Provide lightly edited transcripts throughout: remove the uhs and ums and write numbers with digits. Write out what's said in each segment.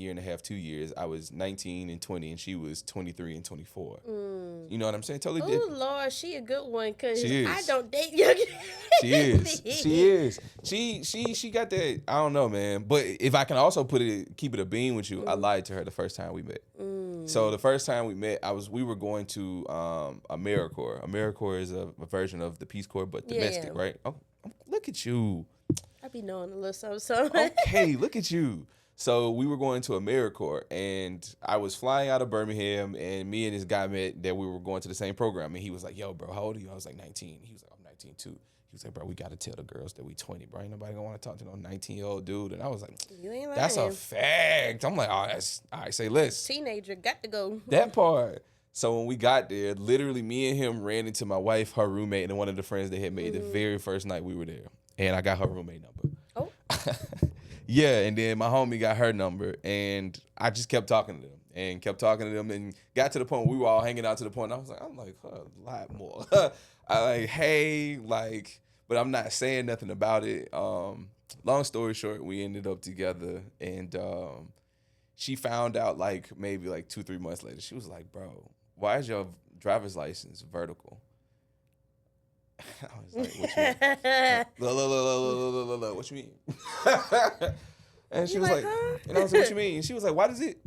year and a half, 2 years. I was 19 and 20, and she was 23 and 24. You know what I'm saying? Totally Oh different. Lord, she a good one because She I is. don't date young. She is. She is. She got that. I don't know, man. But if I can also keep it a bean with you, I lied to her the first time we met. So the first time we met, we were going to AmeriCorps. AmeriCorps is a version of the Peace Corps, but domestic, Yeah. right? Oh, look at you. I be knowing a little something. Okay, look at you. So we were going to AmeriCorps, and I was flying out of Birmingham, and me and this guy met that we were going to the same program, and he was like, "Yo, bro, how old are you?" I was like, 19. He was like, "I'm 19 too." He was like, "Bro, we got to tell the girls that we 20, bro. Ain't nobody gonna want to talk to no 19-year-old dude." And I was like, You ain't lying. "That's a fact." I'm like, "Oh, that's all right. Say less." Teenager got to go. That part. So when we got there, literally me and him ran into my wife, her roommate, and one of the friends they had made the very first night we were there. And I got her roommate number. Oh. Yeah, and then my homie got her number, and I just kept talking to them and got to the point where we were all hanging out to the point. I'm like, a lot more. I like, hey, like, but I'm not saying nothing about it. Long story short, we ended up together, and she found out like maybe like 2-3 months later. She was like, "Bro, why is your driver's license vertical?" I was like, "What you mean?" Look, what you mean? And she You was like, like, huh? and I was like, "What you mean?" And she was like, "Why does it?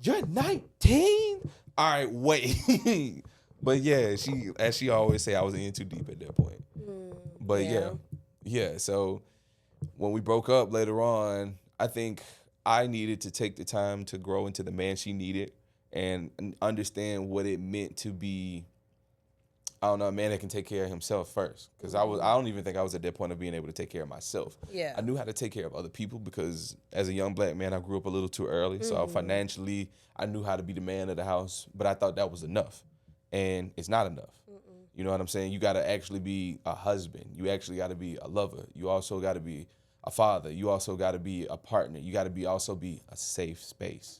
You're 19? All right, wait." But yeah, as she always say, I was in too deep at that point. But yeah. So when we broke up later on, I think I needed to take the time to grow into the man she needed and understand what it meant to be, I don't know, a man that can take care of himself first. Because I don't even think I was at that point of being able to take care of myself. Yeah. I knew how to take care of other people because as a young black man, I grew up a little too early. So financially, I knew how to be the man of the house, but I thought that was enough. And it's not enough. You know what I'm saying? You got to actually be a husband. You actually got to be a lover. You also got to be a father. You also got to be a partner. You got to also be a safe space.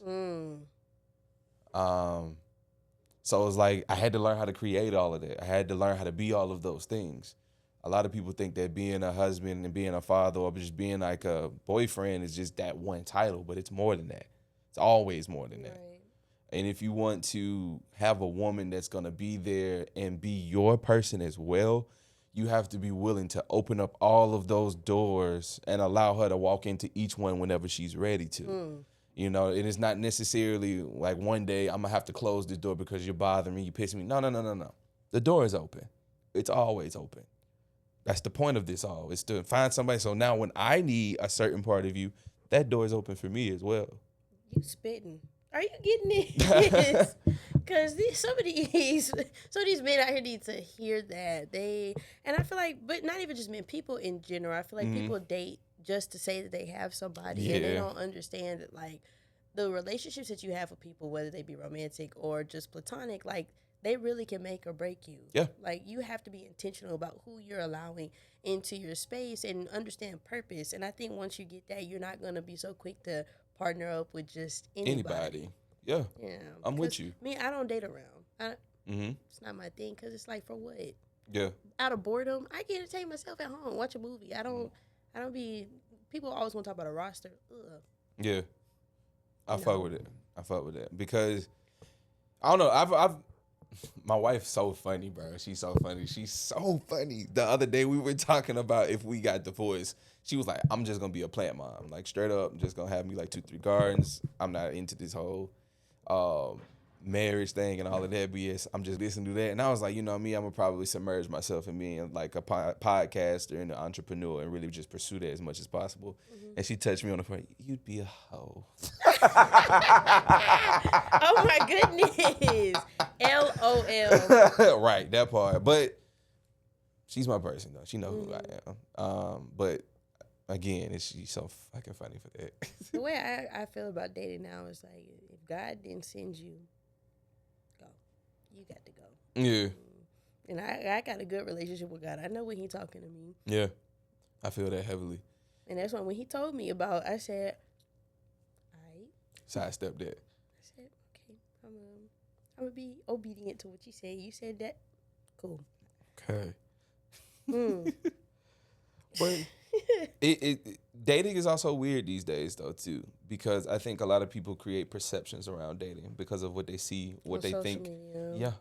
So it was like I had to learn how to create all of that. I had to learn how to be all of those things. A lot of people think that being a husband and being a father or just being like a boyfriend is just that one title, but it's more than that. It's always more than that. Right. And if you want to have a woman that's going to be there and be your person as well, you have to be willing to open up all of those doors and allow her to walk into each one whenever she's ready to. You know, it is not necessarily like one day I'm going to have to close this door because you're bothering me, you pissing me. No. The door is open. It's always open. That's the point of this all. It's to find somebody. So now when I need a certain part of you, that door is open for me as well. You spitting. Are you getting this? Because some of these men out here need to hear that. And I feel like, but not even just men, people in general. I feel like people date just to say that they have somebody, and they don't understand that, like, the relationships that you have with people, whether they be romantic or just platonic, like, they really can make or break you. Yeah. Like, you have to be intentional about who you're allowing into your space and understand purpose. And I think once you get that, you're not going to be so quick to partner up with just anybody. Yeah. Yeah. I'm with you. Me, I don't date around. It's not my thing because it's like, for what? Yeah. Out of boredom, I can entertain myself at home, watch a movie. I don't be. People always want to talk about a roster. Ugh. Yeah. I fuck with it because I don't know. I've my wife's so funny, bro. She's so funny. The other day we were talking about if we got divorced. She was like, "I'm just gonna be a plant mom, like straight up. I'm just gonna have me like 2-3 gardens. I'm not into this whole marriage thing and all of that BS. I'm just this and do that." And I was like, you know me, I'm gonna probably submerge myself in being like a podcaster and an entrepreneur and really just pursue that as much as possible. And she touched me on the front. You'd be a hoe. Oh my goodness. LOL. Right, that part. But she's my person though. She know who I am. But again, she's so fucking funny for that. The way I feel about dating now is like, if God didn't send you, go. You got to go. Yeah. And I got a good relationship with God. I know when He talking to me. Yeah. I feel that heavily. And that's why when He told me about, I said, all right. Sidestep that. I said, okay, I'm gonna be obedient to what you said. You said that, cool. Okay. Mm. But Dating is also weird these days though too, because I think a lot of people create perceptions around dating because of what they see, what On they social think. media. Yeah,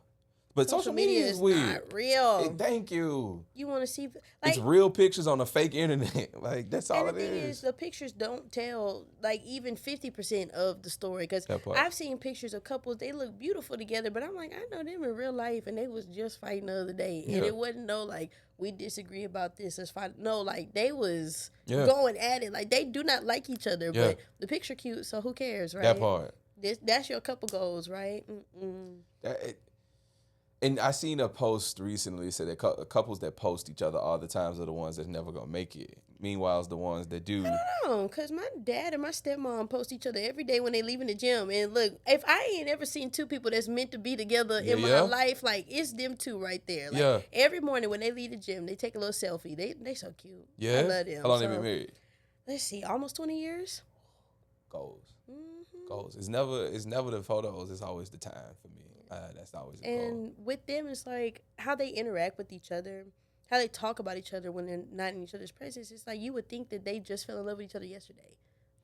but social media is weird. not real. Thank you. You want to see It's like, real pictures on a fake internet. Like that's all and the it thing is, is. the pictures don't tell like even 50% of the story. Because That part. I've seen pictures of couples, they look beautiful together, but I'm like, I know them in real life, and they was just fighting the other day, and Yeah. it wasn't no like we disagree about this. Let's fight. No, like they was Yeah. going at it. Like they do not like each other, Yeah. but the picture cute, so who cares, right? That part. That's your couple goals, right? Mm-mm. And I seen a post recently said that couples that post each other all the times are the ones that's never gonna make it. Meanwhile, it's the ones that do. I don't know, cause my dad and my stepmom post each other every day when they leaving the gym. And look, if I ain't ever seen two people that's meant to be together in my life, like it's them two right there. Like, every morning when they leave the gym, they take a little selfie. They so cute. Yeah. I love them. How long they been married? Let's see, almost 20 years. Goals. Goals. It's never the photos. It's always the time for me. That's always the goal. And with them, it's like how they interact with each other, how they talk about each other when they're not in each other's presence. It's like you would think that they just fell in love with each other yesterday.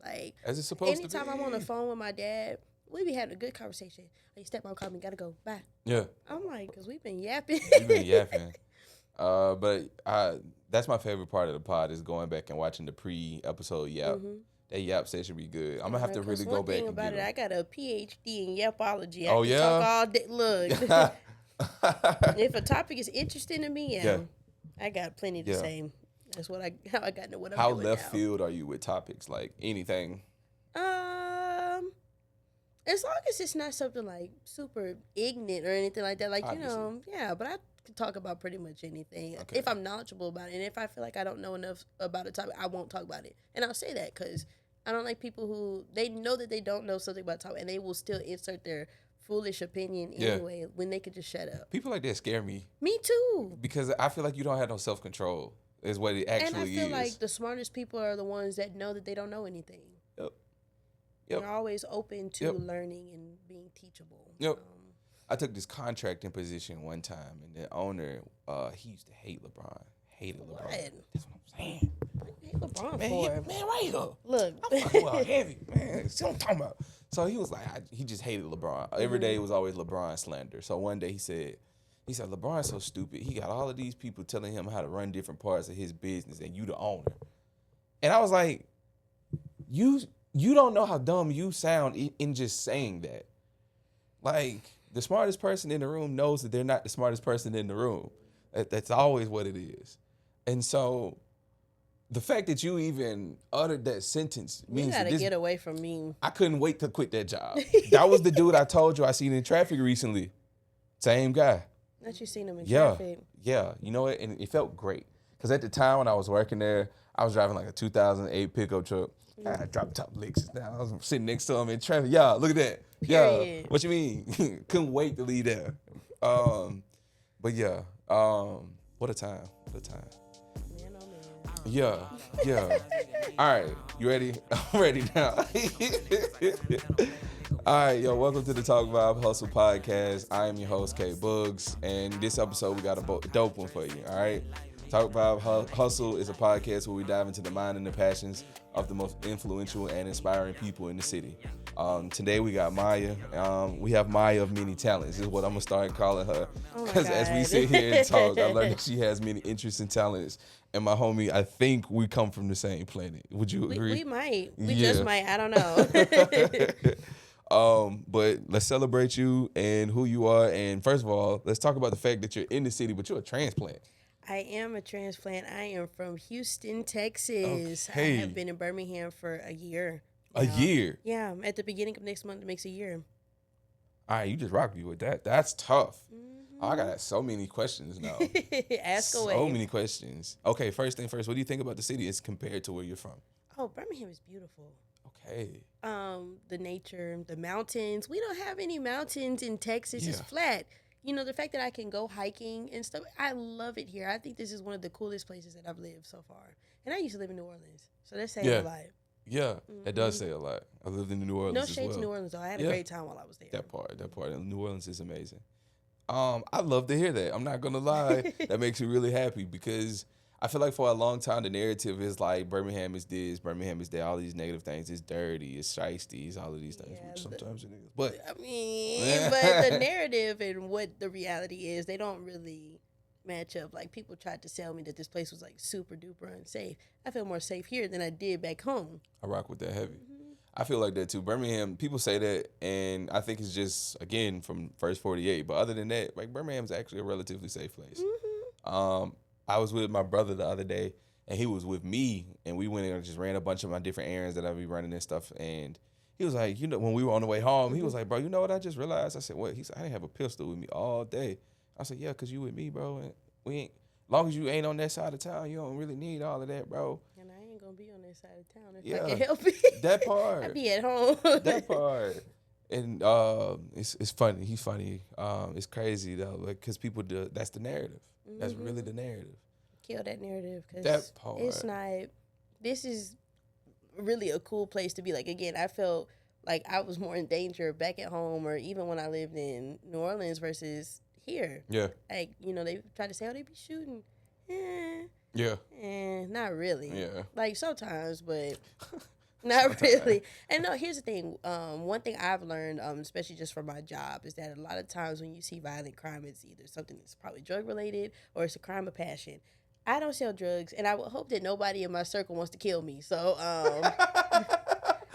Like, as it's supposed to be. Anytime I'm on the phone with my dad, we be having a good conversation. Like, stepmom called me, gotta go, bye. Yeah. I'm like, because we've been yapping. We've been yapping. But that's my favorite part of the pod is going back and watching the pre-episode yap. That yap session be good. I'm gonna have to really go back and get it. I got a PhD in yapology. Oh, I can talk all day. Look, if a topic is interesting to me, I got plenty to say. That's how I got to what I'm How doing left now. field are you with topics like anything? As long as it's not something like super ignorant or anything like that, like Obviously. but I can talk about pretty much anything Okay. if I'm knowledgeable about it, and if I feel like I don't know enough about a topic, I won't talk about it, and I'll say that because I don't like people who they know that they don't know something about a topic and they will still insert their foolish opinion anyway when they could just shut up. People like that scare me. Me too. Because I feel like you don't have no self-control is what it actually is. And I feel like the smartest people are the ones that know that they don't know anything. Yep. They're always open to learning and being teachable. Yep. I took this contracting position one time, and the owner, he used to hate LeBron. Hated LeBron. That's what I'm saying. Hate LeBron Man, right here. Look. I'm fucking well heavy, man. See what I'm talking about. So he was like, he just hated LeBron. Every day it was always LeBron slander. So one day he said, LeBron's so stupid. He got all of these people telling him how to run different parts of his business, and you the owner. And I was like, you don't know how dumb you sound in just saying that. Like, the smartest person in the room knows that they're not the smartest person in the room. That's always what it is. And so the fact that you even uttered that sentence means you gotta that get away from me. I couldn't wait to quit that job. That was the dude I told you I seen in traffic recently. Same guy. That you seen him in traffic. Yeah. You know what? And it felt great. Because at the time when I was working there, I was driving like a 2008 pickup truck. I dropped top Lexus down. I was sitting next to him in traffic. Yeah, look at that. Period. Yeah. What you mean? Couldn't wait to leave there. But yeah. What a time. What a time. Man, oh man. Yeah. All right. You ready? I'm ready now. All right, yo, welcome to the Talk Vibe Hustle podcast. I am your host, K Bugs, and this episode we got a dope one for you, all right? Talk Vibe Hustle is a podcast where we dive into the mind and the passions of the most influential and inspiring people in the city. Today we got Mya. We have Mya of many talents. This is what I'm going to start calling her. Because as we sit here and talk, I learned that she has many interests and talents. And my homie, I think we come from the same planet. Would you agree? We might. We just might. I don't know. But let's celebrate you and who you are. And first of all, let's talk about the fact that you're in the city, but you're a transplant. I am a transplant. I am from Houston, Texas. Okay. I have been in Birmingham for a year. A year? Yeah. At the beginning of next month, it makes a year. All right, you just rocked me with that. That's tough. Oh, I got so many questions now. Ask away. So many questions. Okay, first thing first, what do you think about the city as compared to where you're from? Oh, Birmingham is beautiful. Okay. The nature, the mountains. We don't have any mountains in Texas. Yeah. It's flat. You know, the fact that I can go hiking and stuff, I love it here. I think this is one of the coolest places that I've lived so far. And I used to live in New Orleans, so that's saying a lot. Yeah, that does say a lot. I lived in New Orleans No as shade well. to New Orleans, though. I had a great time while I was there. That part. And New Orleans is amazing. I love to hear that. I'm not going to lie. That makes me really happy because I feel like for a long time the narrative is like Birmingham is this, Birmingham is that, all these negative things. It's dirty, it's shiesty, it's all of these things, Yeah, which sometimes it is. But I mean, but the narrative and what the reality is, they don't really match up. Like, people tried to sell me that this place was like super duper unsafe. I feel more safe here than I did back home. I rock with that heavy. I feel like that too. Birmingham, people say that, and I think it's just, again, from First 48. But other than that, like, Birmingham's actually a relatively safe place. I was with my brother the other day, and he was with me, and we went and just ran a bunch of my different errands that I be running and stuff. And he was like, when we were on the way home, he was like, bro, you know what I just realized? I said, what? He said, I didn't have a pistol with me all day. I said, yeah, because you with me, bro. And we ain't, long as you ain't on that side of town, you don't really need all of that, bro. And I ain't gonna be on that side of town if Yeah, I can help it. that part. I be at home. That part. And it's funny. He's funny. It's crazy though, because people do. That's the narrative. That's really the narrative. Kill that narrative, because That part. it's not. This is really a cool place to be. Like, again, I felt like I was more in danger back at home, or even when I lived in New Orleans versus here. Yeah. Like, they try to say, oh, they be shooting. Yeah. Not really. Yeah. Like, sometimes, but not really. And no, here's the thing. One thing I've learned, especially just from my job, is that a lot of times when you see violent crime, it's either something that's probably drug related or it's a crime of passion. I don't sell drugs, and I would hope that nobody in my circle wants to kill me. So, I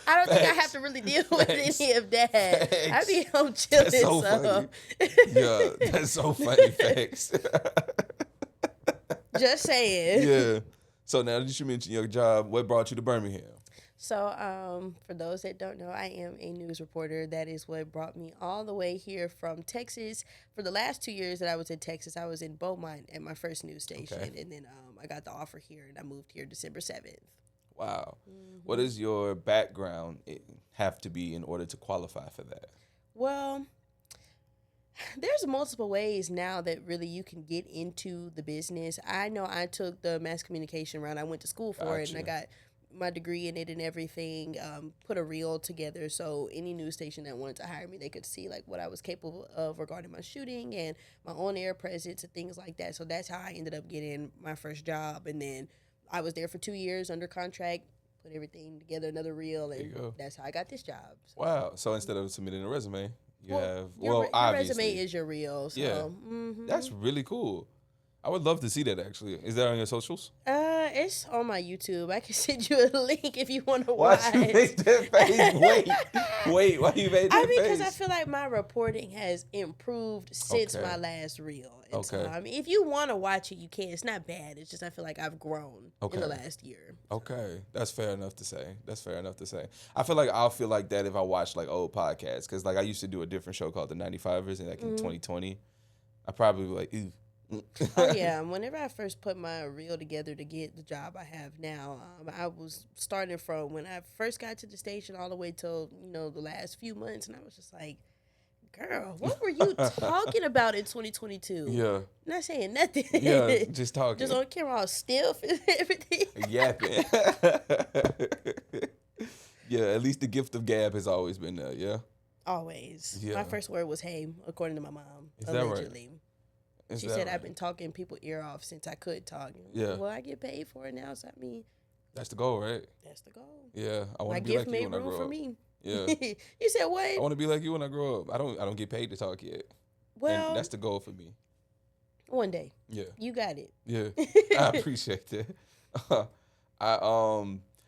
don't think I have to really deal with any of that. I be home chilling. That's so funny. Yeah, that's so funny. Facts. Just saying. Yeah. So now that you mentioned your job, what brought you to Birmingham? So, for those that don't know, I am a news reporter. That is what brought me all the way here from Texas. For the last 2 years that I was in Texas, I was in Beaumont at my first news station. Okay. And then I got the offer here, and I moved here December 7th. Wow. What does your background have to be in order to qualify for that? Well, there's multiple ways now that really you can get into the business. I know I took the mass communication route. I went to school for it, and I got my degree in it and everything, put a reel together so any news station that wanted to hire me, they could see like what I was capable of regarding my shooting and my on-air presence and things like that. So that's how I ended up getting my first job. And then I was there for 2 years under contract, put everything together, another reel, and that's how I got this job. So. Wow. So instead of submitting a resume, your resume is your reel. So. Yeah. That's really cool. I would love to see that, actually. Is that on your socials? It's on my YouTube. I can send you a link if you want to watch. Why you make that face? Wait, why you made that face? Because I feel like my reporting has improved since my last reel. And so, I mean, if you want to watch it, you can. It's not bad. It's just I feel like I've grown in the last year. Okay. That's fair enough to say. I feel like I'll feel like that if I watch, like, old podcasts. Because, like, I used to do a different show called The 95ers, and, like, in 2020, I probably was like, ew. Oh yeah, whenever I first put my reel together to get the job I have now, I was starting from when I first got to the station all the way till the last few months, and I was just like, girl, what were you talking about in 2022? Yeah, not saying nothing. Yeah, just talking, just on camera, all stiff and everything. Yapping. Yeah, at least the gift of gab has always been there. Yeah, always. Yeah. My first word was "hey," according to my mom. Is allegedly. That right? She said, I've been talking people ear off since I could talk. Yeah. Well, I get paid for it now, so I mean. That's the goal, right? That's the goal. Yeah. I want to be like you when I grow up. For me. Yeah. You said what? I want to be like you when I grow up. I don't get paid to talk yet. Well. And that's the goal for me. One day. Yeah. You got it. Yeah. I appreciate that.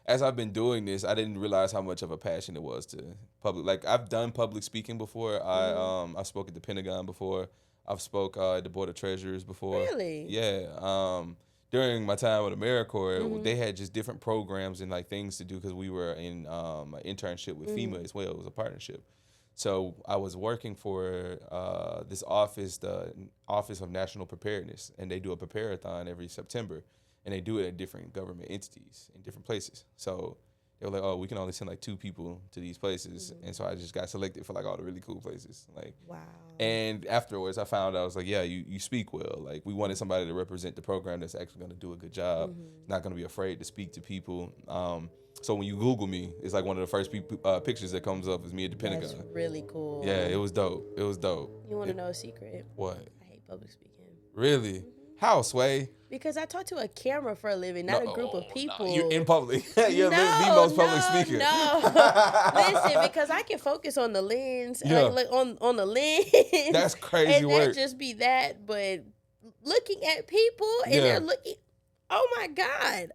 As I've been doing this, I didn't realize how much of a passion it was to public. Like, I've done public speaking before. I spoke at the Pentagon before. I've spoke at the Board of Treasurers before. Really? Yeah. During my time with AmeriCorps, they had just different programs and like things to do because we were in an internship with FEMA as well. It was a partnership. So I was working for this office, the Office of National Preparedness, and they do a prepare-a-thon every September, and they do it at different government entities in different places. So they were like, oh, we can only send like 2 people to these places. And so I just got selected for like all the really cool places. Like, wow. And afterwards I found out, I was like, yeah, you speak well. Like, we wanted somebody to represent the program that's actually going to do a good job, not going to be afraid to speak to people. So when you Google me, it's like one of the first pictures that comes up is me at the Pentagon. That's really cool. Yeah, it was dope. You want to know a secret? What? I hate public speaking. Really? How, Sway? Because I talk to a camera for a living, not a group of people. No. You're in public. You're the most public speaker. No. Listen, because I can focus on the lens, like on the lens. That's crazy work. And that just be that, but looking at people and they're looking, oh my God.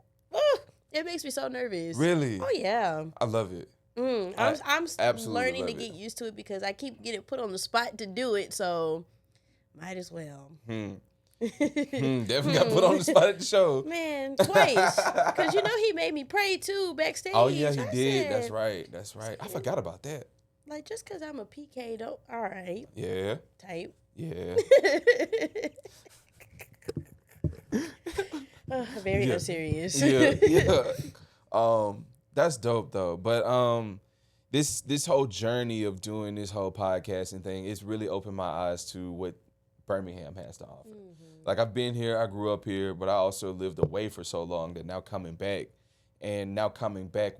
It makes me so nervous. Really? Oh, yeah. I love it. I'm learning to get used to it because I keep getting put on the spot to do it, so might as well. Definitely got put on the spot at the show. Man, twice. Because he made me pray too backstage. Oh, yeah, he did. That's right. I forgot about that. Like, just because I'm a PK, don't. All right. Yeah. Type. Yeah. Very unserious. Yeah. That's dope though. But this whole journey of doing this whole podcasting thing, it's really opened my eyes to what Birmingham has to offer. Like, I've been here, I grew up here, but I also lived away for so long that now coming back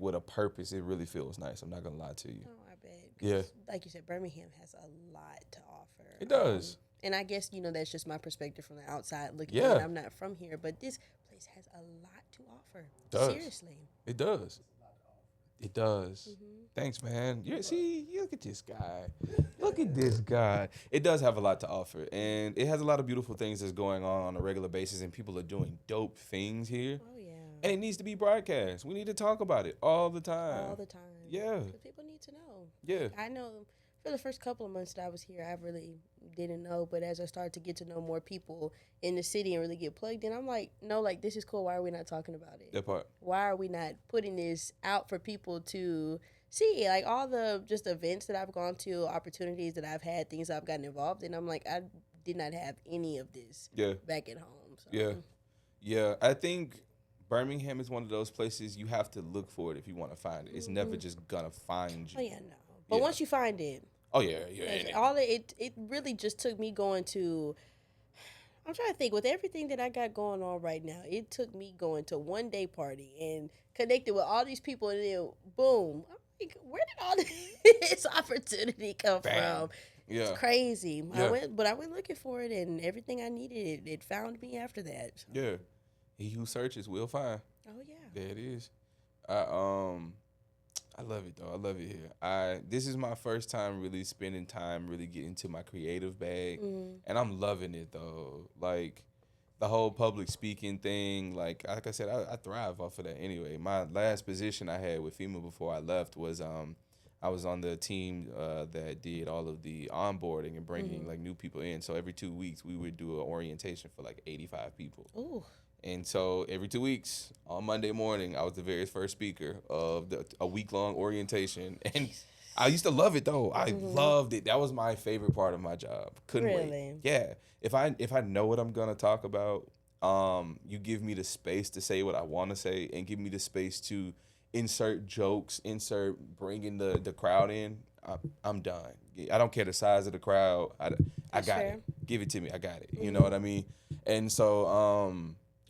with a purpose, it really feels nice. I'm not gonna lie to you. Oh, I bet. Yeah. Like you said, Birmingham has a lot to offer. It does. And I guess, that's just my perspective from the outside looking Yeah. in. I'm not from here, but this place has a lot to offer. It does. Seriously. It does. It does. Thanks, man. Look at this guy. Look at this guy. It does have a lot to offer, and it has a lot of beautiful things that's going on a regular basis, and people are doing dope things here. Oh, yeah. And it needs to be broadcast. We need to talk about it all the time. All the time. Yeah. Because people need to know. Yeah. I know for the first couple of months that I was here, I really didn't know. But as I started to get to know more people in the city and really get plugged in, I'm like, no, like, this is cool. Why are we not talking about it? That part. Why are we not putting this out for people to see? Like, all the just events that I've gone to, opportunities that I've had, things I've gotten involved in, I'm like, I did not have any of this back at home. So. Yeah. I think Birmingham is one of those places you have to look for it if you want to find it. It's never just gonna find you. Oh, yeah, no. But once you find it. Oh, yeah. It really just took me going to, I'm trying to think, with everything that I got going on right now, it took me going to one day party and connected with all these people, and then boom, I'm like, where did all this opportunity come from? Yeah. It's crazy. Yeah. I went looking for it, and everything I needed, it found me after that. So. Yeah. He who searches will find. Oh, yeah. There it is. I love it though. I love it here. This is my first time really spending time really getting to my creative bag, and I'm loving it though. Like, the whole public speaking thing. Like I said, I thrive off of that anyway. My last position I had with FEMA before I left was I was on the team that did all of the onboarding and bringing like new people in. So every 2 weeks we would do an orientation for like 85 people. Ooh. And so every 2 weeks, on Monday morning, I was the very first speaker of a week-long orientation. And I used to love it, though. I loved it. That was my favorite part of my job. Couldn't wait. Yeah. If I know what I'm going to talk about, you give me the space to say what I want to say and give me the space to insert jokes, bringing the crowd in, I'm done. I don't care the size of the crowd. I got it. Give it to me. I got it. You know what I mean? And so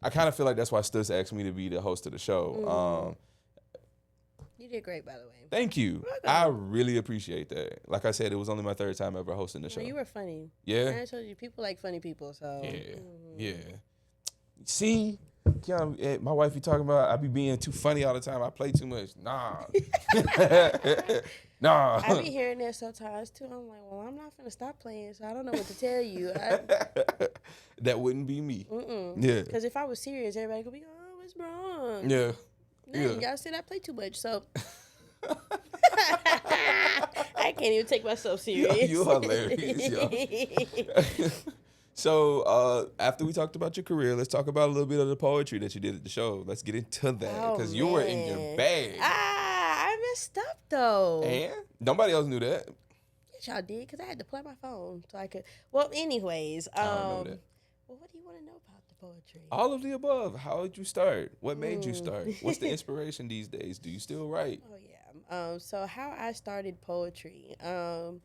I kind of feel like that's why Stuss asked me to be the host of the show. You did great, by the way. Thank you. I really appreciate that. Like I said, it was only my third time ever hosting the show. You were funny. Yeah. And I told you, people like funny people, so. Yeah. See? Keanu, my wife be talking about I be being too funny all the time. I play too much. Nah. Nah. I be hearing that sometimes, too. I'm like, well, I'm not finna stop playing, so I don't know what to tell you. That wouldn't be me. Yeah. Because if I was serious, everybody could be, oh, what's wrong? Yeah. Y'all said I play too much, so. I can't even take myself serious. You're hilarious, yo. So after we talked about your career, let's talk about a little bit of the poetry that you did at the show. Let's get into that because you were in your bag. I messed up though. And nobody else knew that. Yes, y'all did because I had to play my phone so I could. Well, anyways, I don't know that. Well, what do you want to know about the poetry? All of the above. How did you start? What made you start? What's the inspiration these days? Do you still write? Oh yeah. So how I started poetry. The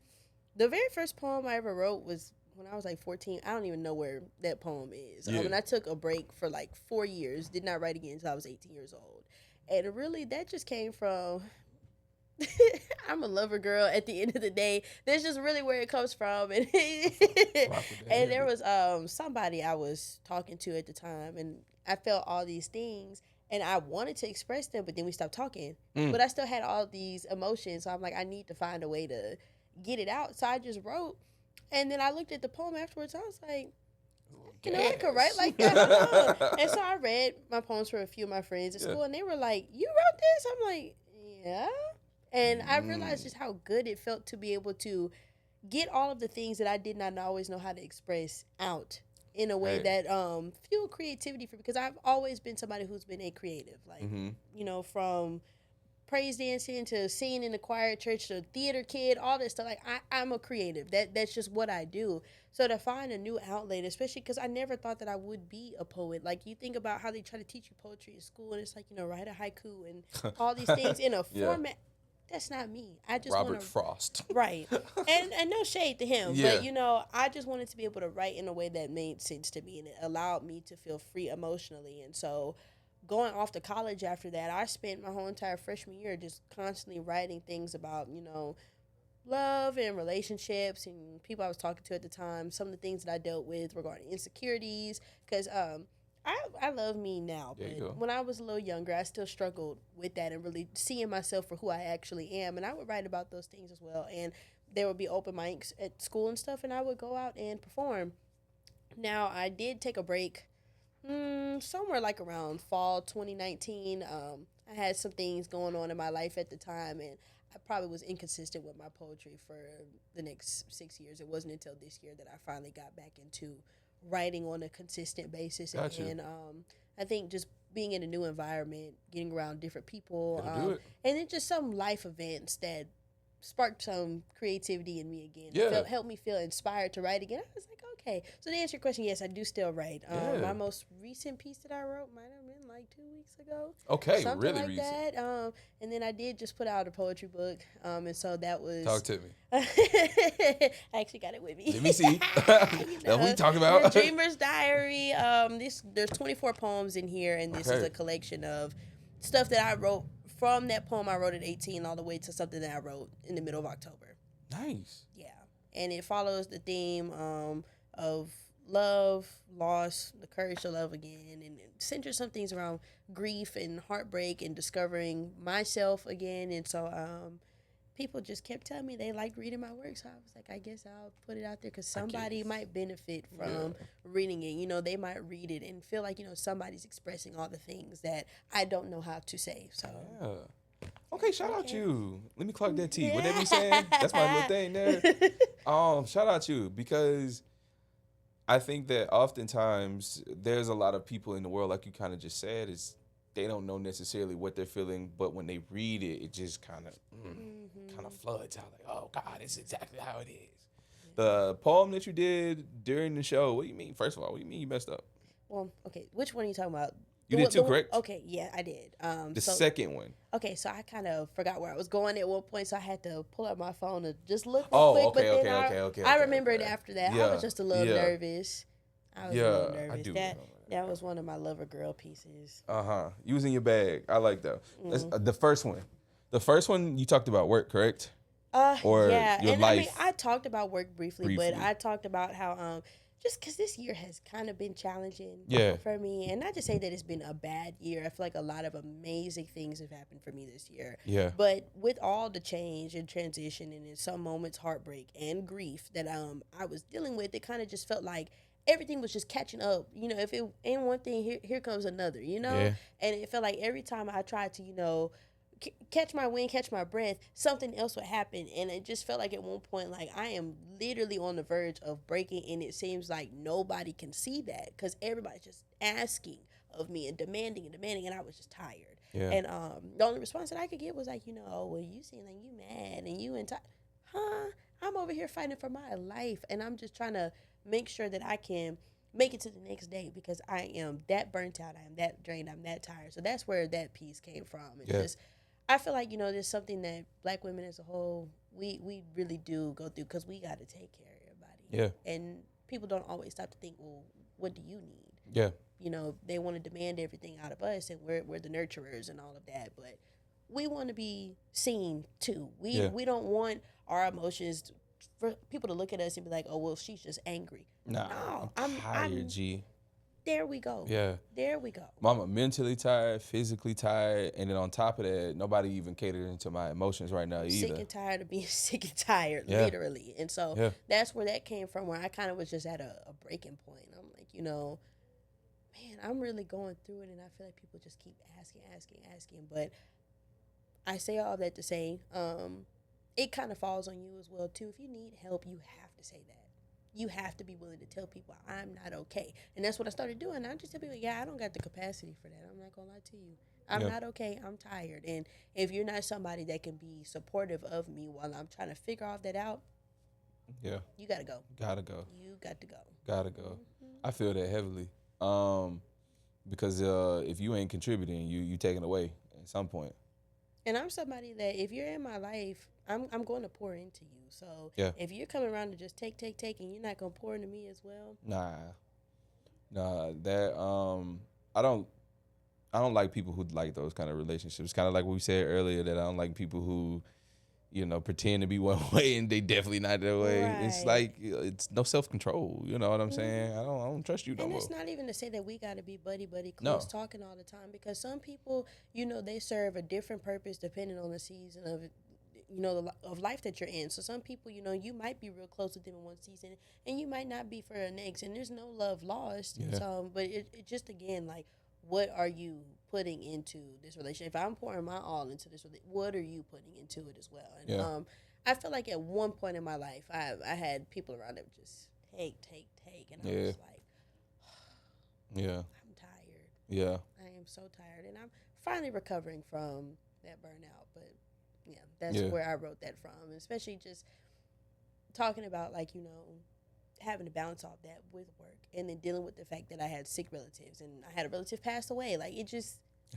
very first poem I ever wrote was when I was like 14. I don't even know where that poem is. And I took a break for like 4 years. Did not write again until I was 18 years old. And really, that just came from I'm a lover girl at the end of the day. That's just really where it comes from. And Rock with that and there heavy. was somebody I was talking to at the time, and I felt all these things and I wanted to express them, but then we stopped talking. Mm. But I still had all these emotions. So I'm like, I need to find a way to get it out. So I just wrote, and then I looked at the poem afterwards. I was like, I could write like that. And so I read my poems for a few of my friends at school, and they were like, "You wrote this?" I'm like, "Yeah." And I realized just how good it felt to be able to get all of the things that I did not always know how to express out in a way Right. that fuel creativity for, because I've always been somebody who's been a creative, like from praise dancing to singing in the choir at church to theater kid, all this stuff. Like I'm a creative. That's just what I do. So to find a new outlet, especially because I never thought that I would be a poet. Like you think about how they try to teach you poetry in school, and it's like write a haiku and all these things in a Yeah. format. That's not me. I just want Robert to Frost. right, and no shade to him, Yeah. but I just wanted to be able to write in a way that made sense to me, and it allowed me to feel free emotionally. And so going off to college after that, I spent my whole entire freshman year just constantly writing things about, love and relationships and people I was talking to at the time, some of the things that I dealt with regarding insecurities. Because I love me now, There you but go. when I was a little younger, I still struggled with that and really seeing myself for who I actually am. And I would write about those things as well. And there would be open mics at school and stuff, and I would go out and perform. Now, I did take a break somewhere like around fall 2019. I had some things going on in my life at the time, and I probably was inconsistent with my poetry for the next 6 years. It wasn't until this year that I finally got back into writing on a consistent basis Gotcha. again. I think just being in a new environment, getting around different people, It'll do it. and then just some life events that sparked some creativity in me again. Yeah. Helped me feel inspired to write again. I was like, okay. So to answer your question, yes, I do still write. Yeah. My most recent piece that I wrote might have been like 2 weeks ago. Okay, Something really like recent. that. And then I did just put out a poetry book. And so that was. Talk to me. I actually got it with me. Let me see. That's what we talking about. The Dreamer's Diary. There's 24 poems in here, and this is Okay. a collection of stuff that I wrote from that poem I wrote at 18 all the way to something that I wrote in the middle of October. Nice. Yeah. And it follows the theme of love, loss, the courage to love again, and it centers some things around grief and heartbreak and discovering myself again. And so people just kept telling me they liked reading my work. So I was like, I guess I'll put it out there because somebody guess. might benefit from reading it. They might read it and feel like, somebody's expressing all the things that I don't know how to say. So. Yeah. Okay, shout out you. Let me clock that T. What they be saying? That's my little thing there. Shout out you, because I think that oftentimes there's a lot of people in the world, like you kind of just said, is they don't know necessarily what they're feeling, but when they read it, it just kind of floods out. Like, oh God, it's exactly how it is. The poem that you did during the show, what do you mean? First of all, what do you mean you messed up? Well, okay, which one are you talking about? You did two, correct? Okay, yeah, I did. The second one. Okay, so I kind of forgot where I was going at one point, so I had to pull up my phone and just look Oh, real quick. okay, but then okay, I okay, remembered okay. after that. Yeah, I was just a little yeah. nervous. I was a Yeah, little I nervous. do That remember that was one of my lover girl pieces. You was in your bag. I like that. That's, the first one. The first one you talked about work, correct? Or Yeah, your and life. I talked about work briefly, but Briefly. I talked about how just because this year has kind of been challenging for me, and not to say that it's been a bad year. I feel like a lot of amazing things have happened for me this year. Yeah. But with all the change and transition, and in some moments heartbreak and grief that I was dealing with, it kind of just felt like everything was just catching up. If it ain't one thing, here comes another. Yeah. And it felt like every time I tried to, catch my wind, catch my breath, something else would happen. And it just felt like at one point, like I am literally on the verge of breaking, and it seems like nobody can see that because everybody's just asking of me and demanding, and I was just tired. Yeah. And the only response that I could get was like, oh, well, you seem like you mad and you entitled. I'm over here fighting for my life, and I'm just trying to make sure that I can make it to the next day because I am that burnt out, I am that drained, I'm that tired. So that's where that piece came from. It's just, I feel like, there's something that Black women as a whole, we really do go through because we got to take care of everybody. Yeah. And people don't always stop to think, well, what do you need? Yeah. They want to demand everything out of us, and we're the nurturers and all of that. But we want to be seen too. Yeah. We don't want our emotions for people to look at us and be like, oh well, she's just angry. Nah, No, I'm tired, G. there we go. Yeah. There we go. Mama, mentally tired, physically tired, and then on top of that, nobody even catering to my emotions right now either. Sick and tired of being sick and tired, Yeah. literally. And so Yeah. that's where that came from, where I kind of was just at a breaking point. I'm like, you know, man, I'm really going through it, and I feel like people just keep asking. But I say all that to say, it kind of falls on you as well, too. If you need help, you have to say that. You have to be willing to tell people, I'm not okay. And that's what I started doing. I just tell people, yeah, I don't got the capacity for that. I'm not going to lie to you. I'm not okay. I'm tired. And if you're not somebody that can be supportive of me while I'm trying to figure all that out, you got to go. Gotta go. You got to go. Gotta go. I feel that heavily. Because if you ain't contributing, you taking away at some point. And I'm somebody that if you're in my life, I'm going to pour into you. So if you're coming around to just take, and you're not going to pour into me as well. Nah, that I don't like people who like those kind of relationships. Kind of like what we said earlier, that I don't like people who, pretend to be one way and they definitely not that way. Right. It's like it's no self-control. You know what I'm saying? I don't trust you no more. And it's not even to say that we got to be buddy close talking all the time, because some people, they serve a different purpose depending on the season of of life that you're in. So some people, you might be real close with them in one season and you might not be for the next, and there's no love lost. Yeah. So, but it just, again, like, what are you putting into this relationship? If I'm pouring my all into this, what are you putting into it as well? And I feel like at one point in my life, I had people around that would just take, and I was like, I'm tired. Yeah. I am so tired, and I'm finally recovering from that burnout. But that's where I wrote that from, and especially just talking about, like, having to balance all that with work, and then dealing with the fact that I had sick relatives and I had a relative pass away. Like, it's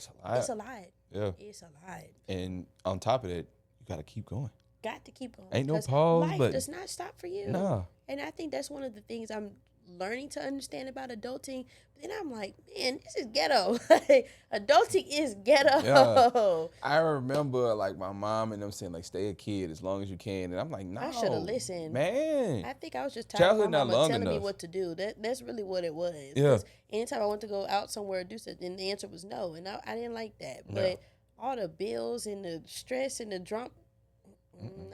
a lot. It's a lot. Yeah. It's a lot. And on top of that, you got to keep going. Got to keep going. Ain't no pause, life but does not stop for you. No. And I think that's one of the things I'm learning to understand about adulting. But then I'm like, man, this is ghetto. Like, adulting is ghetto. Yeah. I remember, like, my mom and them saying, like, stay a kid as long as you can. And I'm like, no. I should have listened. Man. I think I was just tired of my mama telling me what to do. That's really what it was. Yeah. Anytime I went to go out somewhere or do something, and the answer was no. And I didn't like that. But all the bills and the stress and the drunk,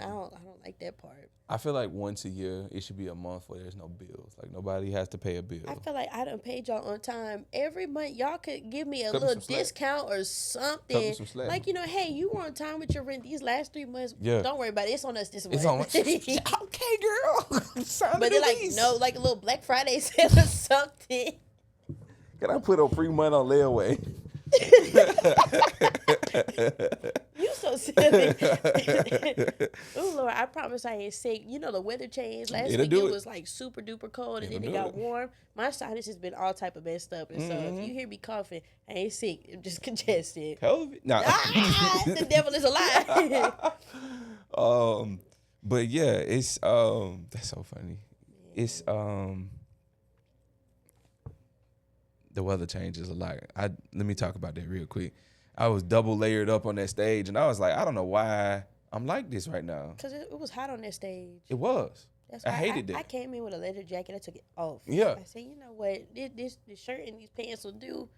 I don't like that part. I feel like once a year, it should be a month where there's no bills. Like, nobody has to pay a bill. I feel like I done paid y'all on time. Every month, y'all could give me a little discount or something. Like, hey, you were on time with your rent these last 3 months. Yeah. Don't worry about it. It's on us this month. It's on us. Okay, girl. But they're like, no, like a little Black Friday sale or something. Can I put a free month on layaway? You so silly. Oh Lord, I promise I ain't sick. The weather changed last week. It was like super duper cold, and then it got warm. My sinus has been all type of messed up, and so if you hear me coughing, I ain't sick. I'm just congested. COVID? Nah. The devil is a lie. But yeah, it's that's so funny. It's the weather changes a lot. Let me talk about that real quick. I was double layered up on that stage, and I was like, I don't know why I'm like this right now. Because it was hot on that stage. It was. That's why I hated it. I came in with a leather jacket. I took it off. Yeah. I said, you know what? This shirt and these pants will do.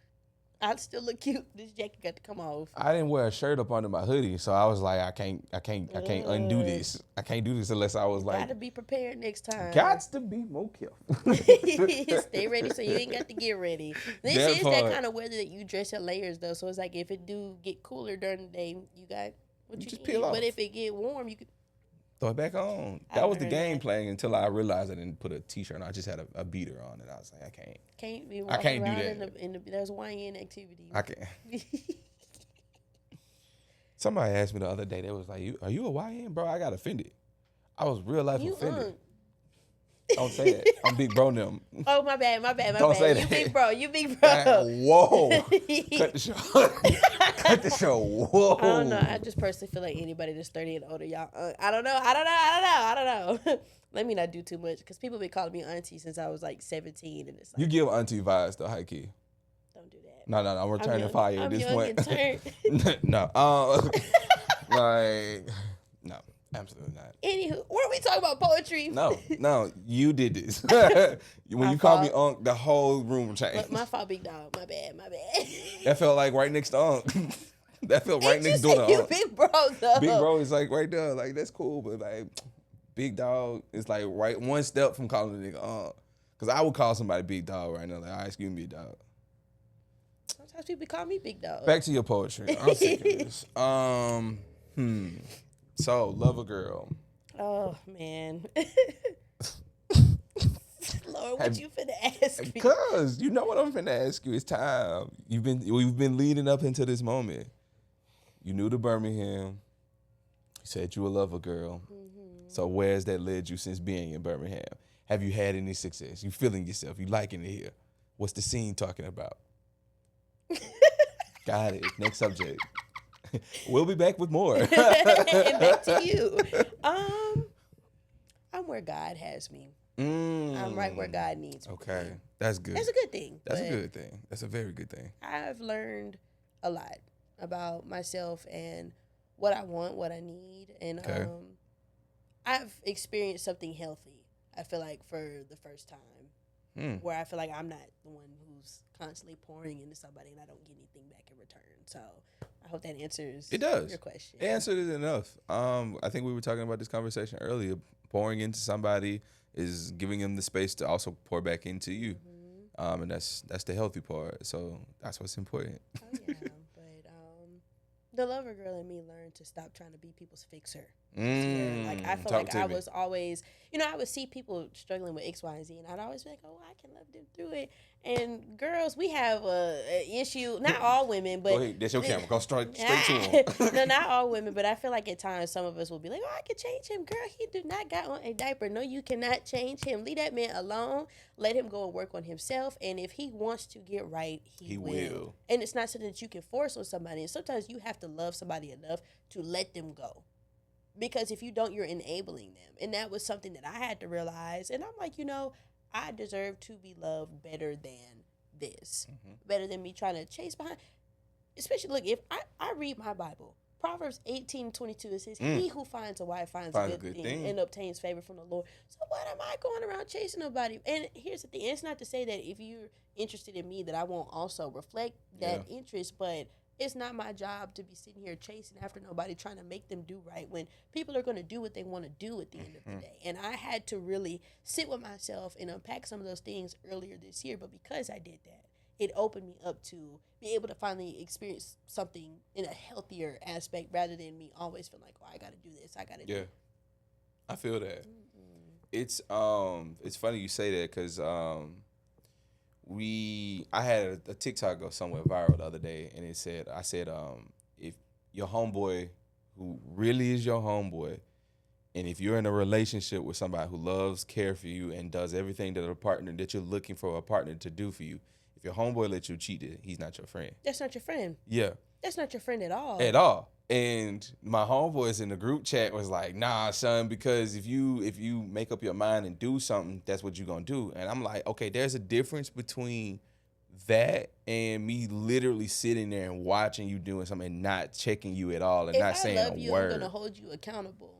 I still look cute. This jacket got to come off. I didn't wear a shirt up under my hoodie, so I was like, I can't undo this. I can't do this unless I was like. Gotta be prepared next time. Gots to be more careful. Stay ready, so you ain't got to get ready. This is that kind of weather that you dress in layers, though. So it's like if it do get cooler during the day, you got what you just need. peel off. But if it get warm, you could throw it back on. That was the game plan until I realized I didn't put a t-shirt on. I just had a beater on, and I was like, I can't. Can't be I can't do around that. There's YN activity. I can't. Somebody asked me the other day, they was like, are you a YN, bro? I got offended. I was real life offended. Don't say that. I'm big bro them. Oh, my bad. Don't say that. You big bro. Whoa. Cut the show. Cut the show. Whoa. I don't know. I just personally feel like anybody that's 30 and older, y'all. I don't know. Let me not do too much, because people been calling me auntie since I was like 17, and it's like, you give auntie vibes though, high key. don't do that. No, I'm returning fire at I'm this young point. and turned. No, like, no, absolutely not. Anywho, were we talking about poetry? No, you did this. When My you called me fault. Unc, the whole room changed. Look, my fault, big dog. My bad. That felt like right next to Unc. That felt right Ain't next you door say to you Unc. big bro though? Big bro is like right there. Like, that's cool, but like, big dog is like right one step from calling a nigga Unc. Cause I would call somebody big dog right now. Like, all right, excuse me, big dog. Sometimes people call me big dog. Back to your poetry. I'm sick of this. So, love a girl. Oh man. Lord, what you finna ask me? Cause you know what I'm finna ask you. It's time. We've been leading up into this moment. You knew to Birmingham. You said you would love a girl. Mm-hmm. So where's that led you since being in Birmingham? Have you had any success? You feeling yourself? You liking it here? What's the scene talking about? Got it. Next subject. We'll be back with more. And back to you. I'm where God has me. I'm right where God needs me. Okay, that's good. That's a good thing. That's a good thing. That's a very good thing. I've learned a lot about myself and what I want, what I need, and I've experienced something healthy. I feel like for the first time, where I feel like I'm not the one who's constantly pouring into somebody and I don't get anything back in return. So I hope that answers your question. It answered it enough. I think we were talking about this conversation earlier. Pouring into somebody is giving them the space to also pour back into you. And that's the healthy part. So that's what's important. Oh, yeah. But the lover girl in me learned to stop trying to be people's fixer. Like, I feel like I was always, I would see people struggling with X, Y, and Z, and I'd always be like, oh, I can love them through it. And girls, we have a issue. Not all women, but go ahead. That's your camera. Go straight to them. No, not all women, but I feel like at times some of us will be like, oh, I can change him. Girl, he do not got on a diaper. No, you cannot change him. Leave that man alone. Let him go and work on himself. And if he wants to get right, he will. And it's not something that you can force on somebody. And sometimes you have to love somebody enough to let them go. Because if you don't, you're enabling them. And that was something that I had to realize. And I'm like, I deserve to be loved better than this. Better than me trying to chase behind. Especially, look, if I read my Bible, Proverbs 18:22, it says, he who finds a wife finds a good thing and obtains favor from the Lord. So what am I going around chasing nobody? And here's the thing. It's not to say that if you're interested in me that I won't also reflect that interest, but it's not my job to be sitting here chasing after nobody, trying to make them do right when people are going to do what they want to do at the end of the day. And I had to really sit with myself and unpack some of those things earlier this year. But because I did that, it opened me up to be able to finally experience something in a healthier aspect rather than me always feeling like, oh, I got to do this. I got to do that. I feel that. It's funny you say that because I had a TikTok go somewhere viral the other day, and I said, if your homeboy who really is your homeboy, and if you're in a relationship with somebody who loves, care for you, and does everything that you're looking for a partner to do for you, if your homeboy lets you cheat it, he's not your friend. That's not your friend. Yeah. That's not your friend at all. At all. And my homeboys in the group chat was like, nah, son, because if you make up your mind and do something, that's what you're going to do. And I'm like, okay, there's a difference between that and me literally sitting there and watching you doing something and not checking you at all and not saying a word. If I love you, I'm going to hold you accountable.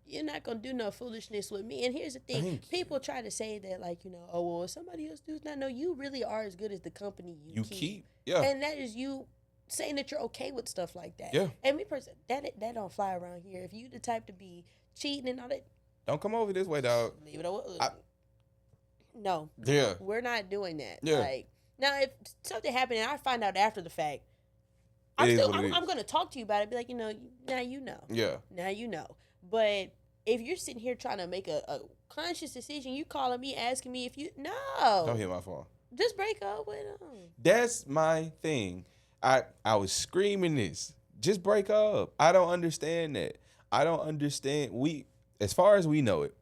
You're not going to do no foolishness with me. And here's the thing. People try to say that, like, oh, well, if somebody else does not know, you really are as good as the company you keep. Yeah. And that is you saying that you're okay with stuff like that. Yeah. And me personally, that don't fly around here. If you the type to be cheating and all that. Don't come over this way, dog. Leave it alone. No. Yeah. We're not doing that. Yeah. Like, now, if something happened and I find out after the fact, I'm going to talk to you about it. Be like, now you know. Yeah. Now you know. But if you're sitting here trying to make a conscious decision, you calling me, asking me if you... No. Don't hit my phone. Just break up with them. That's my thing. I was screaming this. Just break up. I don't understand that. I don't understand. As far as we know it,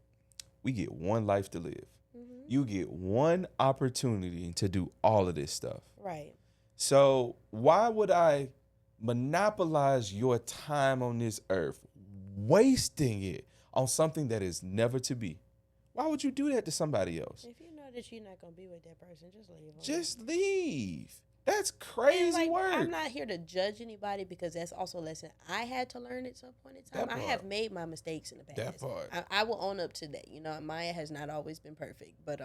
we get one life to live. Mm-hmm. You get one opportunity to do all of this stuff. Right. So why would I monopolize your time on this earth, wasting it on something that is never to be? Why would you do that to somebody else? If you know that you're not going to be with that person, just leave them. Just leave. That's And crazy like, work. I'm not here to judge anybody because that's also a lesson I had to learn at some point in time. That I part. have made my mistakes in the past. That part. I will own up to that. You know, Maya has not always been perfect, but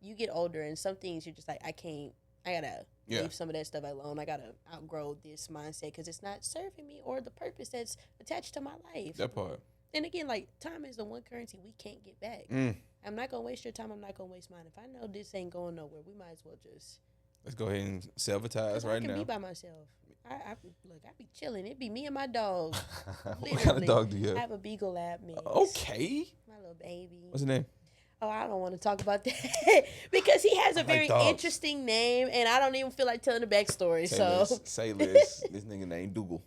you get older and some things you're just like, I can't. I gotta leave some of that stuff alone. I gotta outgrow this mindset because it's not serving me or the purpose that's attached to my life. That part. And again, like, time is the one currency we can't get back. I'm not gonna waste your time. I'm not gonna waste mine. If I know this ain't going nowhere, we might as well just. Let's go ahead and sabotage right now. I can be by myself. I be chilling. It be me and my dog. What kind of dog do you have? I have a Beagle Lab mix. Okay. My little baby. What's his name? Oh, I don't want to talk about that because he has a very interesting name, and I don't even feel like telling the backstory. Say this. This nigga named Dougal.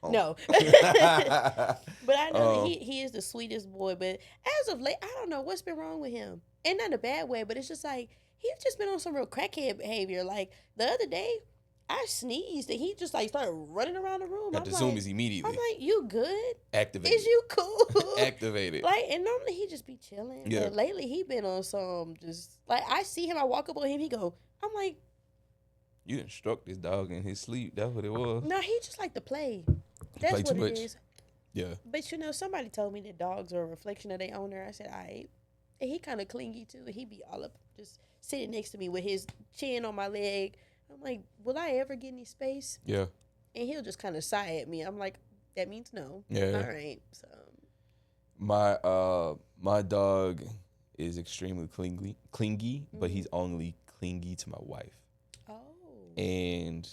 No. But I know that he is the sweetest boy. But as of late, I don't know what's been wrong with him. And not in a bad way, but it's just like, he's just been on some real crackhead behavior. Like, the other day, I sneezed, and he just, like, started running around the room. Got the zoomies immediately. I'm like, you good? Activated. Is you cool? Activated. Like, and normally he just be chilling. Yeah. But lately, he been on some just, like, I see him, I walk up on him, he go, I'm like. You done struck this dog in his sleep. That's what it was. No, he just like to play. That's what it is. Yeah. But, you know, somebody told me that dogs are a reflection of their owner. I said, all right. And he kind of clingy, too. He be all up, just sitting next to me with his chin on my leg. I'm like, will I ever get any space? Yeah. And he'll just kind of sigh at me. I'm like, that means no. Yeah. All right. So. My dog is extremely clingy, but he's only clingy to my wife. Oh. And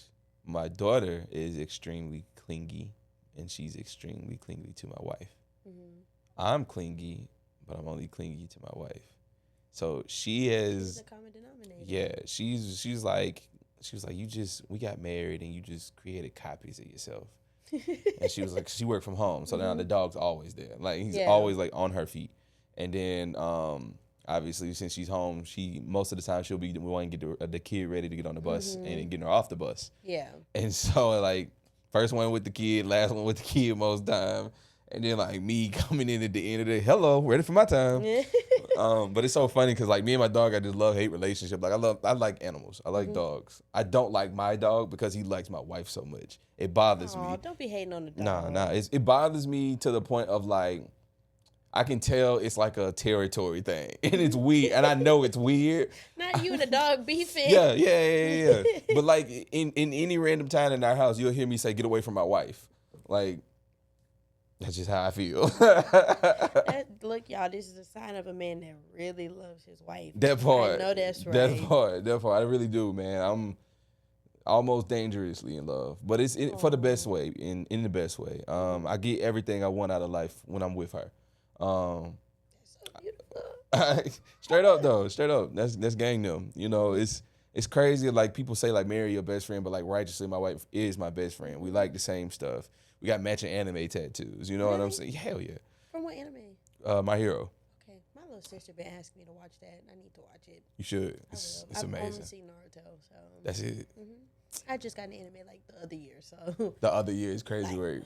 my daughter is extremely clingy, and she's extremely clingy to my wife. Mm-hmm. I'm clingy, but I'm only clingy to my wife. So she has. It's a common denominator. Yeah, she was like, we got married and you just created copies of yourself. And she was like, she worked from home, so now the dog's always there. Like, he's always like on her feet. And then obviously since she's home, most of the time she'll be the one to get the kid ready to get on the bus and then getting her off the bus. Yeah. And so like first one with the kid, last one with the kid most time. And then, like, me coming in at the end of the day, hello, ready for my time. But it's so funny because, like, me and my dog, I just love-hate relationship. Like, I like animals. I like dogs. I don't like my dog because he likes my wife so much. It bothers me. Don't be hating on the dog. Nah. It bothers me to the point of, like, I can tell it's like a territory thing. And it's weird. And I know it's weird. Not you and the dog beefing. Yeah. But, like, in any random time in our house, you'll hear me say, get away from my wife. Like, that's just how I feel. Look, y'all, this is a sign of a man that really loves his wife. That part. I know that's right. That part. I really do, man. I'm almost dangerously in love. But it's for the best way, in the best way. I get everything I want out of life when I'm with her. That's so beautiful. Straight up. That's gang them. You know, it's crazy. Like, people say, like, marry your best friend, but, like, righteously, my wife is my best friend. We like the same stuff. We got matching anime tattoos. You know what I'm saying? Hell yeah. From what anime? My Hero. Okay. My little sister been asking me to watch that. I need to watch it. You should. It's amazing. I've only seen Naruto, so. That's it. I just got an anime, like, the other year, so. The other year is crazy work.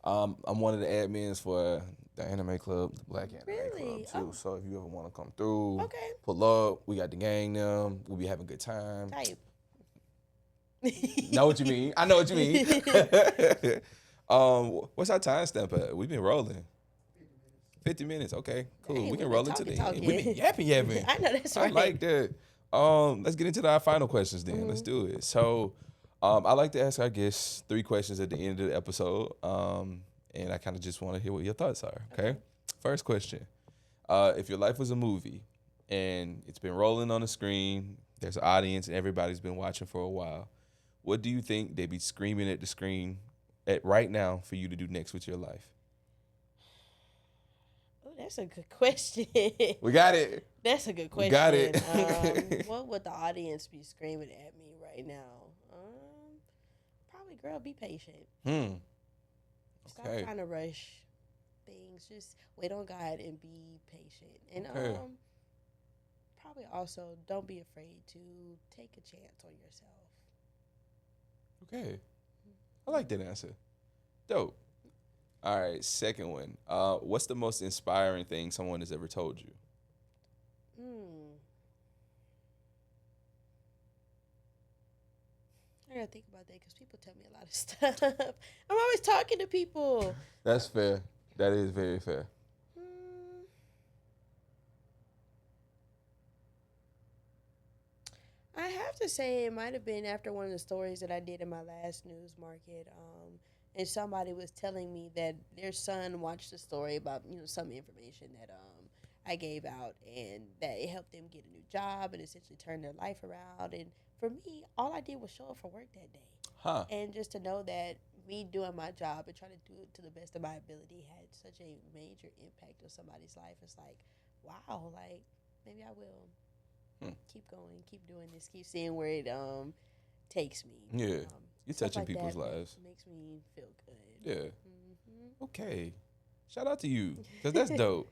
I'm one of the admins for the anime club, the Black Anime Club, too. So if you ever want to come through, pull up. We got the gang them. We'll be having a good time. Type. Know what you mean. I know what you mean. What's our time stamp at? We've been rolling. 50 minutes. Okay, cool. Dang, we can roll into the end. We've been yapping. I know that's right. I like that. Let's get into our final questions then. Let's do it. So, I like to ask our guests 3 questions at the end of the episode. And I kind of just want to hear what your thoughts are. Okay. First question. If your life was a movie and it's been rolling on the screen, there's an audience and everybody's been watching for a while, what do you think they'd be screaming at the screen at right now for you to do next with your life? Oh, that's a good question. We got it. That's a good question. We got it. What would the audience be screaming at me right now? Probably, girl, be patient. Stop trying to rush things. Just wait on God and be patient. And probably also don't be afraid to take a chance on yourself. Okay. I like that answer. Dope. All right, second one. What's the most inspiring thing someone has ever told you? I gotta think about that because people tell me a lot of stuff. I'm always talking to people. That's fair. That is very fair. Hmm, I have to say it might have been after one of the stories that I did in my last news market. And somebody was telling me that their son watched a story about some information that I gave out, and that it helped them get a new job and essentially turn their life around. And for me, all I did was show up for work that day, Huh. and just to know that me doing my job and trying to do it to the best of my ability had such a major impact on somebody's life. It's like, wow, like maybe I will keep going, keep doing this, keep seeing where it takes me. Yeah. You're Stuff touching like people's that lives. makes me feel good. Yeah. Hmm. Okay. Shout out to you. Because that's dope.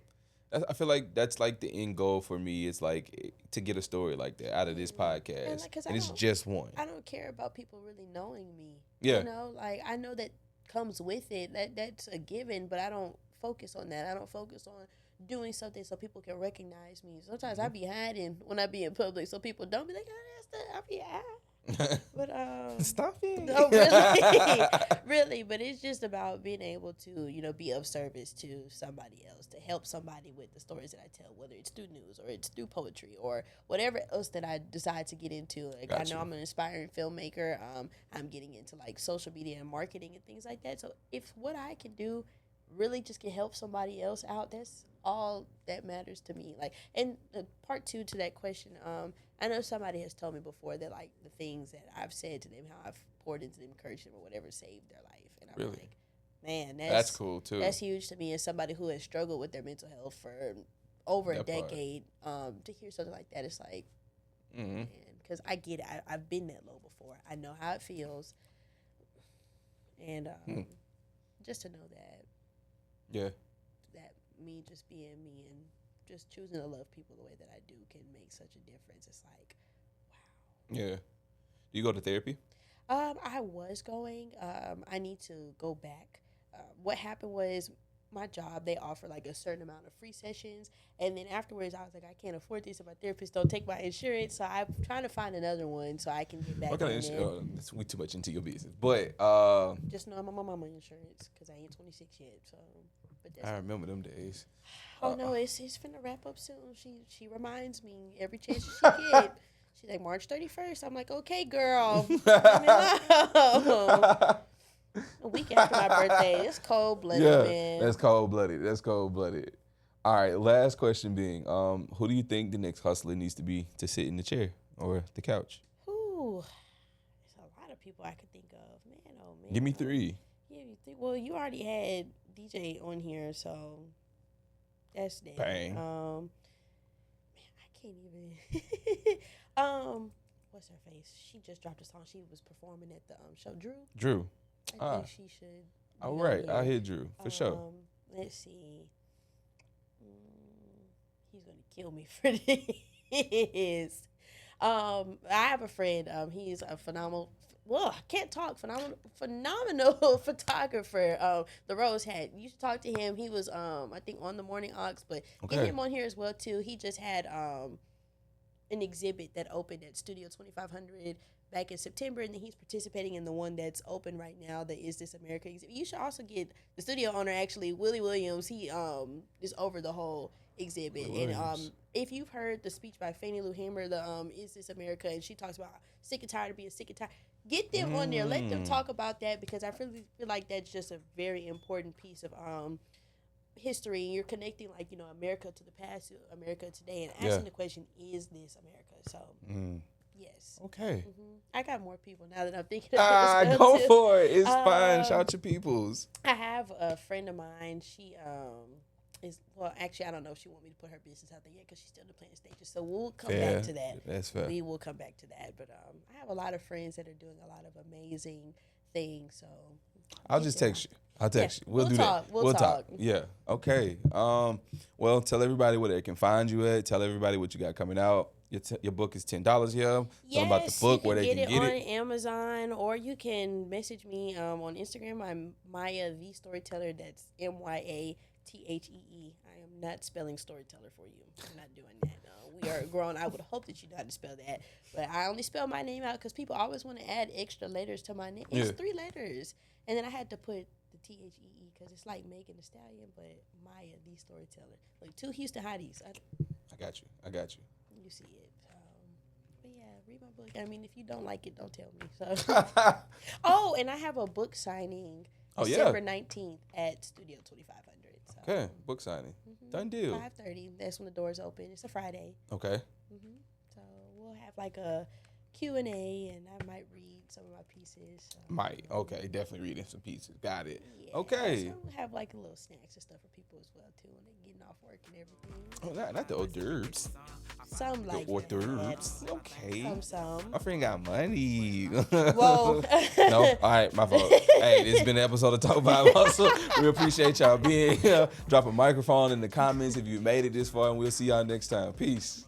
I feel like that's like the end goal for me is like to get a story like that out of this podcast. And like, 'cause And it's just one. I don't care about people really knowing me. Yeah. Like I know that comes with it. That's a given, but I don't focus on that. I don't focus on doing something so people can recognize me. Sometimes I be hiding when I be in public, so people don't be like, "Oh, that's the I be hiding." But Stop it. no, really, really. But it's just about being able to, be of service to somebody else, to help somebody with the stories that I tell, whether it's through news or it's through poetry or whatever else that I decide to get into. Like I know I'm an aspiring filmmaker. I'm getting into like social media and marketing and things like that. So if what I can do really just can help somebody else out, that's all that matters to me. Like, and part two to that question, I know somebody has told me before that like the things that I've said to them, how I've poured into them, encouraged them, or whatever, saved their life. And I'm Really? like, man, That's cool too. That's huge to me as somebody who has struggled with their mental health for over a That part. decade. To hear something like that, it's like, man, because I get it. I've been that low before. I know how it feels, and just to know Yeah. that me just being me and just choosing to love people the way that I do can make such a difference. It's like, wow. Yeah. Do you go to therapy? I was going. I need to go back. What happened was my job, they offer like a certain amount of free sessions. And then afterwards, I was like, I can't afford this if my therapist don't take my insurance. So I'm trying to find another one so I can get back in there. It's way too much into your business. But Just know I'm on my mama insurance because I ain't 26 yet. So, but that's I remember them days. Oh no, it's finna wrap up soon. She reminds me every chance she get. She's like March 31st. I'm like, okay, girl. Let me know. A week after my birthday. It's cold blooded, man. That's cold blooded. That's cold blooded. All right, last question being, who do you think the next hustler needs to be to sit in the chair or the couch? Ooh, there's a lot of people I could think of. Man, oh man. Give me three. Give me three. Well, you already had DJ on here, so that's that. Bang. Man, I can't even. What's her face? She just dropped a song. She was performing at the show. Drew. I think she should. All right, I hear Drew for sure. Let's see. He's gonna kill me for this. I have a friend. He's a phenomenal. Well, I can't talk. Phenomenal photographer. The Rose Hat. You should talk to him. He was I think on the Morning Ox, but get him on here as well too. He just had an exhibit that opened at Studio 2500 back in September, and then he's participating in the one that's open right now, that Is This America exhibit. You should also get the studio owner, actually, Willie Williams. He is over the whole exhibit. And if you've heard the speech by Fannie Lou Hamer, the Is This America, and she talks about sick and tired of being sick and tired, get them on there. Let them talk about that, because I really feel like that's just a very important piece of history. You're connecting, like, America to the past, America today, and asking the question, is this America? So yes. Okay. I got more people now that I'm thinking of this. Go for it. It's fine. Shout your peoples. I have a friend of mine. She is, well, actually, I don't know if she want me to put her business out there yet because she's still in the planning stages. So we'll come back to that. That's fair. We will come back to that. But I have a lot of friends that are doing a lot of amazing things. So I'll just text you. I'll text you. We'll do talk. that. We'll talk. Yeah. Okay. Well, tell everybody where they can find you at. Tell everybody what you got coming out. Your book is $10 here. Tell them about the book, where they can get it. On Amazon, or you can message me on Instagram. I'm Mya the Storyteller. That's Thee. I am not spelling storyteller for you. I'm not doing that. We are grown. I would hope that you know how to spell that. But I only spell my name out because people always want to add extra letters to my name. It's 3 letters. And then I had to put the Thee because it's like Megan Thee Stallion, but Mya the Storyteller. Like 2 Houston hotties. I got you. You see it. But yeah, read my book. I mean, if you don't like it, don't tell me. So. Oh, and I have a book signing December 19th at Studio 2500. So. Okay, book signing. Done deal. 5:30. That's when the doors open. It's a Friday. Okay. So we'll have like a Q&A, and I might read some of my pieces. So. Might. Okay, definitely reading some pieces. Got it. Yeah, okay. So we'll have like a little snacks and stuff for people as well too when they're getting off work and everything. Oh, not the hors d'oeuvres. Some like the hors d'oeuvres. Okay. Some. My friend got money. Whoa. No? All right, my fault. Hey, this has been an episode of Talk Vibe Hustle. We appreciate y'all being here. Drop a microphone in the comments if you made it this far, and we'll see y'all next time. Peace.